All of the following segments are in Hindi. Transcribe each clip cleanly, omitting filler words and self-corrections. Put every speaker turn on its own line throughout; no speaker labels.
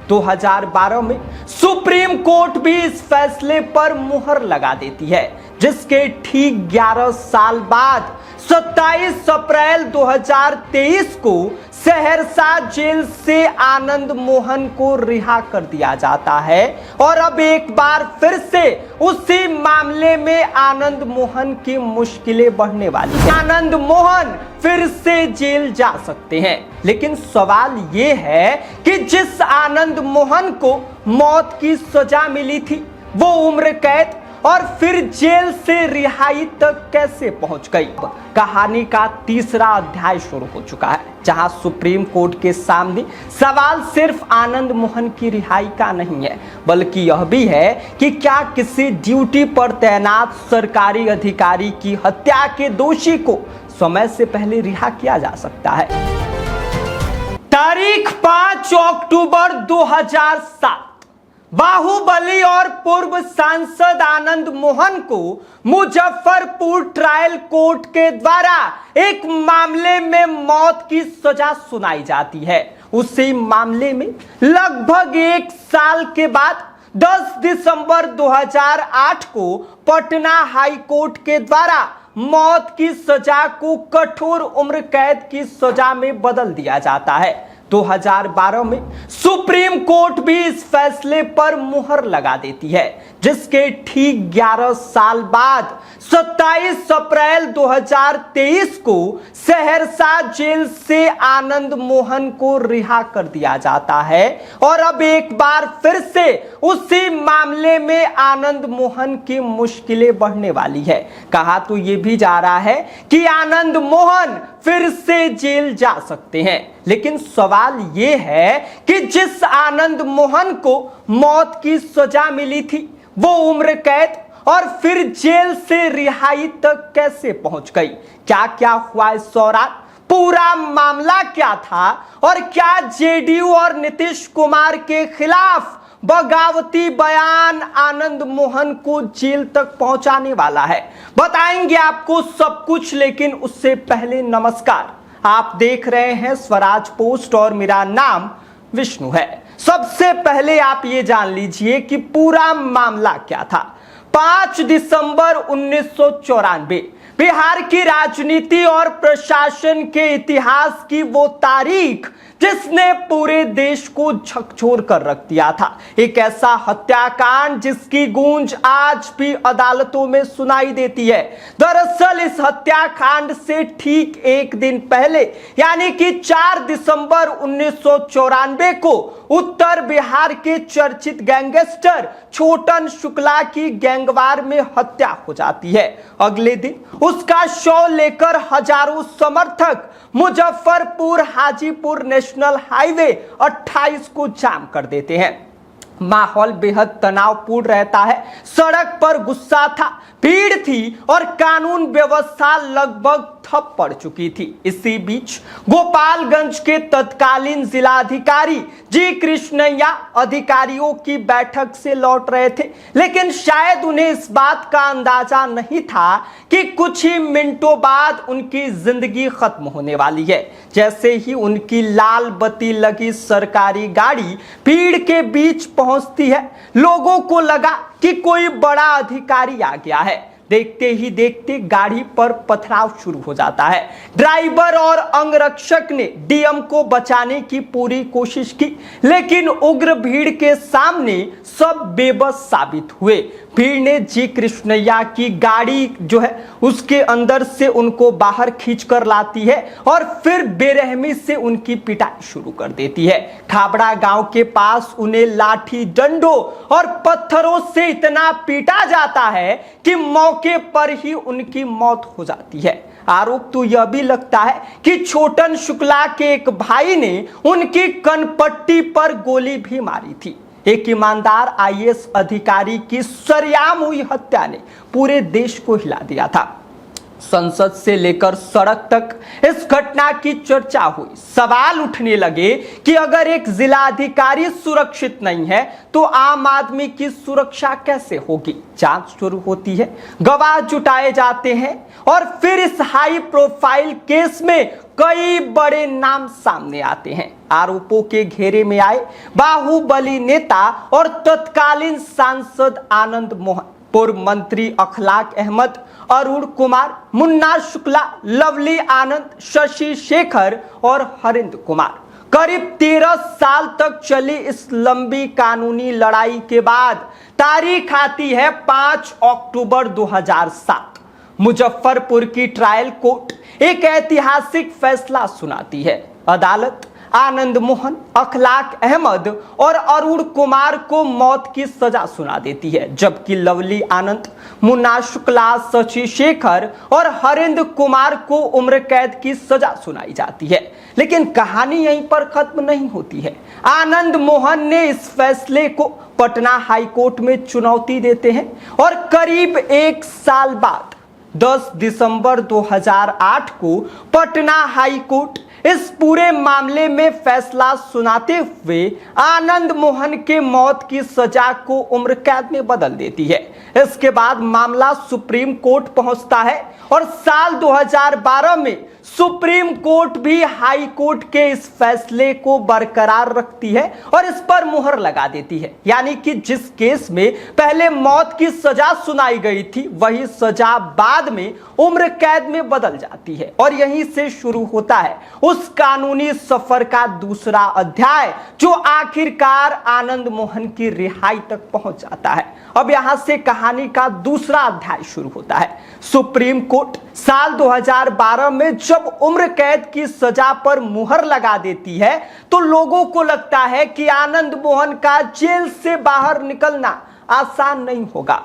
2012 में सुप्रीम कोर्ट भी इस फैसले पर मुहर लगा देती है, जिसके ठीक 11 साल बाद 27 अप्रैल 2023 को सहरसा जेल से आनंद मोहन को रिहा कर दिया जाता है और अब एक बार फिर से उसी मामले में आनंद मोहन की मुश्किलें बढ़ने वाली हैं। आनंद मोहन फिर से जेल जा सकते हैं, लेकिन सवाल यह है कि जिस आनंद मोहन को मौत की सजा मिली थी वो उम्र कैद और फिर जेल से रिहाई तक कैसे पहुंच गई। कहानी का तीसरा अध्याय शुरू हो चुका है, जहां सुप्रीम कोर्ट के सामने सवाल सिर्फ आनंद मोहन की रिहाई का नहीं है, बल्कि यह भी है कि क्या किसी ड्यूटी पर तैनात सरकारी अधिकारी की हत्या के दोषी को समय से पहले रिहा किया जा सकता है। तारीख 5 अक्टूबर 2007 बाहुबली और पूर्व सांसद आनंद मोहन को मुजफ्फरपुर ट्रायल कोर्ट के द्वारा एक मामले में मौत की सजा सुनाई जाती है। उसी मामले में लगभग 1 साल के बाद 10 दिसंबर 2008 को पटना हाई कोर्ट के द्वारा मौत की सजा को कठोर उम्र कैद की सजा में बदल दिया जाता है। 2012 में सुप्रीम कोर्ट भी इस फैसले पर मुहर लगा देती है, जिसके ठीक 11 साल बाद 27 अप्रैल 2023 को सहरसा जेल से आनंद मोहन को रिहा कर दिया जाता है और अब एक बार फिर से उसी मामले में आनंद मोहन की मुश्किलें बढ़ने वाली है। कहा तो यह भी जा रहा है कि आनंद मोहन फिर से जेल जा सकते हैं, लेकिन सवाल यह है कि जिस आनंद मोहन को मौत की सजा मिली थी वो उम्र कैद और फिर जेल से रिहाई तक कैसे पहुंच गई। क्या क्या हुआ इस दौरान, पूरा मामला क्या था और क्या जेडीयू और नीतीश कुमार के खिलाफ बगावती बयान आनंद मोहन को जेल तक पहुंचाने वाला है, बताएंगे आपको सब कुछ। लेकिन उससे पहले नमस्कार, आप देख रहे हैं स्वराज पोस्ट और मेरा नाम विष्णु है। सबसे पहले आप ये जान लीजिए कि पूरा मामला क्या था। 5 दिसंबर 1994 बिहार की राजनीति और प्रशासन के इतिहास की वो तारीख जिसने पूरे देश को झकझोर कर रख दिया था। एक ऐसा हत्याकांड जिसकी गूंज आज भी अदालतों में सुनाई देती है। दरअसल इस हत्याकांड से ठीक एक दिन पहले यानी कि 4 दिसंबर 1994 को उत्तर बिहार के चर्चित गैंगस्टर छोटन शुक्ला की गैंगवार में हत्या हो जाती है। अगले दिन उसका शव लेकर हजारों समर्थक मुजफ्फरपुर हाजीपुर नेशनल हाईवे 28 को जाम कर देते हैं। माहौल बेहद तनावपूर्ण रहता है। सड़क पर गुस्सा था, भीड़ थी और कानून व्यवस्था लगभग ठप पड़ चुकी थी। इसी बीच गोपालगंज के तत्कालीन जिलाधिकारी जी कृष्णैया अधिकारियों की बैठक से लौट रहे थे, लेकिन शायद उन्हें इस बात का अंदाजा नहीं था कि कुछ ही मिनटों बाद उनकी जिंदगी खत्म होने वाली है। जैसे ही उनकी लाल बत्ती लगी सरकारी गाड़ी भीड़ के बीच पहुंचती है, लोगों को लगा कि कोई बड़ा अधिकारी आ गया है। देखते ही देखते गाड़ी पर पथराव शुरू हो जाता है। ड्राइवर और अंगरक्षक ने डीएम को बचाने की पूरी कोशिश की, लेकिन उग्र भीड़ के सामने सब बेबस साबित हुए। भीड़ ने जी कृष्णैया की गाड़ी जो है उसके अंदर से उनको बाहर खींचकर लाती है और फिर बेरहमी से उनकी पिटाई शुरू कर देती है। खाबड़ा गांव के पास उन्हें लाठी डंडों और पत्थरों से इतना पीटा जाता है कि मौके पर ही उनकी मौत हो जाती है। आरोप तो यह भी लगता है कि छोटन शुक्ला के एक भाई ने उनकी कनपट्टी पर गोली भी मारी थी। एक ईमानदार आईएएस अधिकारी की सरेआम हुई हत्या ने पूरे देश को हिला दिया था। संसद से लेकर सड़क तक इस घटना की चर्चा हुई। सवाल उठने लगे कि अगर एक जिलाधिकारी सुरक्षित नहीं है तो आम आदमी की सुरक्षा कैसे होगी। जांच शुरू होती है, गवाह जुटाए जाते हैं और फिर इस हाई प्रोफाइल केस में कई बड़े नाम सामने आते हैं। आरोपों के घेरे में आए बाहुबली नेता और तत्कालीन सांसद आनंद मोहन, पूर्व मंत्री अखलाक अहमद, अरुण कुमार, मुन्ना शुक्ला, लवली आनंद, शशि शेखर और हरिंद्र कुमार। करीब 13 साल तक चली इस लंबी कानूनी लड़ाई के बाद तारीख आती है 5 अक्टूबर 2007। मुजफ्फरपुर की ट्रायल कोर्ट एक ऐतिहासिक फैसला सुनाती है। अदालत आनंद मोहन, अखलाक अहमद और अरुण कुमार को मौत की सजा सुना देती है, जबकि लवली आनंद, मुन्ना शुक्ला, शशि शेखर और हरिंद्र कुमार को उम्र कैद की सजा सुनाई जाती है। लेकिन कहानी यहीं पर खत्म नहीं होती है। आनंद मोहन ने इस फैसले को पटना हाई कोर्ट में चुनौती देते हैं और करीब 1 साल बाद 10 दिसंबर 2008 को पटना हाई कोर्ट इस पूरे मामले में फैसला सुनाते हुए आनंद मोहन के मौत की सजा को उम्र कैद में बदल देती है। इसके बाद मामला सुप्रीम कोर्ट पहुंचता है और साल 2012 में सुप्रीम कोर्ट भी हाई कोर्ट के इस फैसले को बरकरार रखती है और इस पर मुहर लगा देती है। यानी कि जिस केस में पहले मौत की सजा सुनाई गई थी, वही सजा बाद में उम्र कैद में बदल जाती है और यहीं से शुरू होता है उस कानूनी सफर का दूसरा अध्याय, जो आखिरकार आनंद मोहन की रिहाई तक पहुंच जाता है। अब यहां से कहानी का दूसरा अध्याय शुरू होता है। सुप्रीम कोर्ट साल 2012 में जब उम्र कैद की सजा पर मुहर लगा देती है तो लोगों को लगता है कि आनंद मोहन का जेल से बाहर निकलना आसान नहीं होगा।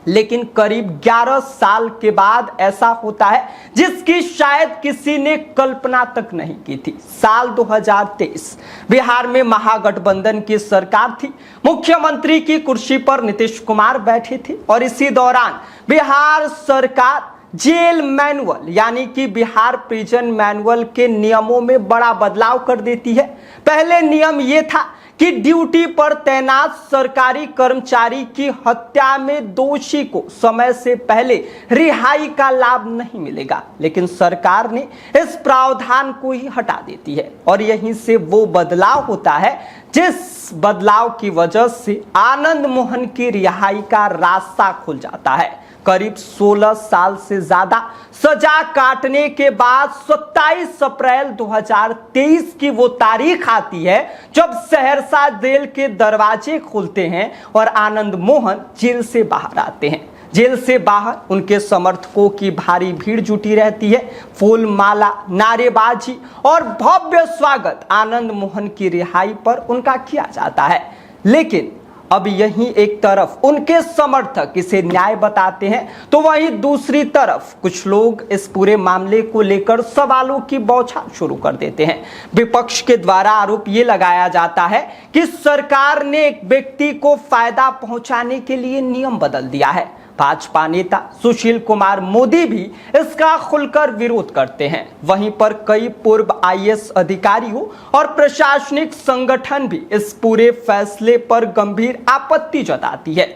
लेकिन करीब 11 साल के बाद ऐसा होता है जिसकी शायद किसी ने कल्पना तक नहीं की थी। साल 2023 बिहार में महागठबंधन की सरकार थी। मुख्यमंत्री की कुर्सी पर नीतीश कुमार बैठे थे और इसी दौरान बिहार सरकार जेल मैनुअल यानी कि बिहार प्रिजन मैनुअल के नियमों में बड़ा बदलाव कर देती है। पहले नियम यह था कि ड्यूटी पर तैनात सरकारी कर्मचारी की हत्या में दोषी को समय से पहले रिहाई का लाभ नहीं मिलेगा, लेकिन सरकार ने इस प्रावधान को ही हटा देती है और यहीं से वो बदलाव होता है जिस बदलाव की वजह से आनंद मोहन की रिहाई का रास्ता खुल जाता है। करीब 16 साल से ज्यादा सजा काटने के बाद 27 अप्रैल 2023 की वो तारीख आती है जब सहरसा जेल के दरवाजे खुलते हैं और आनंद मोहन जेल से बाहर आते हैं। जेल से बाहर उनके समर्थकों की भारी भीड़ जुटी रहती है। फूल माला, नारेबाजी और भव्य स्वागत आनंद मोहन की रिहाई पर उनका किया जाता है। लेकिन अब यहीं एक तरफ उनके समर्थक इसे न्याय बताते हैं तो वहीं दूसरी तरफ कुछ लोग इस पूरे मामले को लेकर सवालों की बौछार शुरू कर देते हैं। विपक्ष के द्वारा आरोप ये लगाया जाता है कि सरकार ने एक व्यक्ति को फायदा पहुंचाने के लिए नियम बदल दिया है। भाजपा नेता सुशील कुमार मोदी भी इसका खुलकर विरोध करते हैं। वहीं पर कई पूर्व आईएएस अधिकारियों और प्रशासनिक संगठन भी इस पूरे फैसले पर गंभीर आपत्ति जताती है।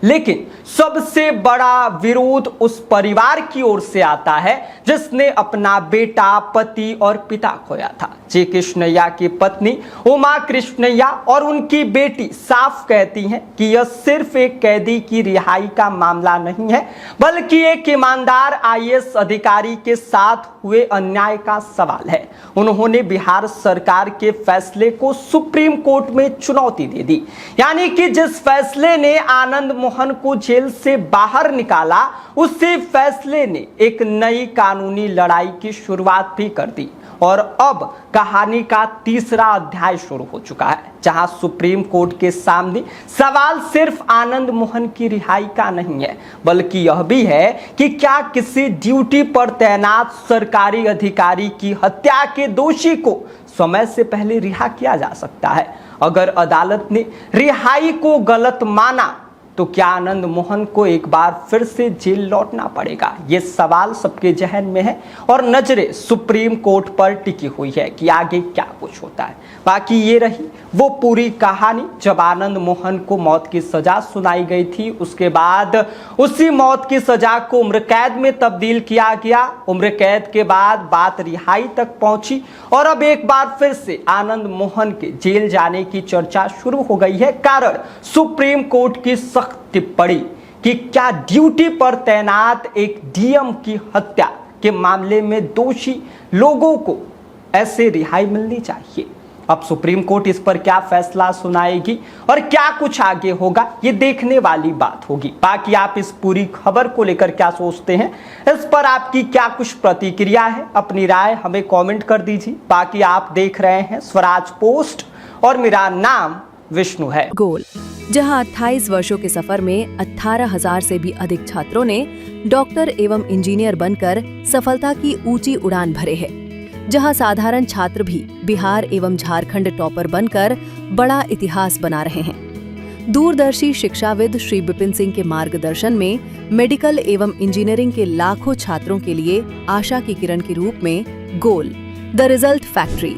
लेकिन सबसे बड़ा विरोध उस परिवार की ओर से आता है जिसने अपना बेटा, पति और पिता खोया था। जे कृष्णैया की पत्नी उमा कृष्णैया और उनकी बेटी साफ कहती हैं कि यह सिर्फ एक कैदी की रिहाई का मामला नहीं है, बल्कि एक ईमानदार आईएएस अधिकारी के साथ हुए अन्याय का सवाल है। उन्होंने बिहार सरकार के फैसले को सुप्रीम कोर्ट में चुनौती दे दी, यानी कि जिस फैसले ने आनंद मोहन को जेल से बाहर निकाला, उसी फैसले ने एक नई कानूनी लड़ाई की शुरुआत भी कर दी। और अब कहानी का तीसरा अध्याय शुरू हो चुका है, जहां सुप्रीम कोर्ट के सामने सवाल सिर्फ आनंद मोहन की रिहाई का नहीं है, बल्कि यह भी है कि क्या किसी ड्यूटी पर तैनात सरकारी अधिकारी की हत्या के दोषी को समय से पहले रिहा किया जा सकता है। अगर अदालत ने रिहाई को गलत माना तो क्या आनंद मोहन को एक बार फिर से जेल लौटना पड़ेगा? ये सवाल सबके जहन में है और नजरें सुप्रीम कोर्ट पर टिकी हुई है कि आगे क्या कुछ होता है। बाकी ये रही वो पूरी कहानी जब आनंद मोहन को मौत की सजा सुनाई गई थी, उसके बाद उसी मौत की सजा को उम्र कैद में तब्दील किया गया। उम्र कैद के बाद बात रिहाई तक पहुंची और अब एक बार फिर से आनंद मोहन के जेल जाने की चर्चा शुरू हो गई है। कारण सुप्रीम कोर्ट की सख्त टिप्पणी कि क्या ड्यूटी पर तैनात एक डीएम की हत्या के मामले में दोषी लोगों को ऐसे रिहाई मिलनी चाहिए। अब सुप्रीम कोर्ट इस पर क्या फैसला सुनाएगी और क्या कुछ आगे होगा, ये देखने वाली बात होगी। बाकी आप इस पूरी खबर को लेकर क्या सोचते हैं, इस पर आपकी क्या कुछ प्रतिक्रिया है, अपनी राय हमें कमेंट कर दीजिए। बाकी आप देख रहे हैं स्वराज पोस्ट और मेरा नाम विष्णु है।
गोल, जहां 28 वर्षों के सफर में 18,000 से भी अधिक छात्रों ने डॉक्टर एवं इंजीनियर बनकर सफलता की ऊंची उड़ान भरे हैं, जहां साधारण छात्र भी बिहार एवं झारखंड टॉपर बनकर बड़ा इतिहास बना रहे हैं। दूरदर्शी शिक्षाविद श्री विपिन सिंह के मार्गदर्शन में मेडिकल एवं इंजीनियरिंग के लाखों छात्रों के लिए आशा की किरण के रूप में गोल, द रिजल्ट फैक्ट्री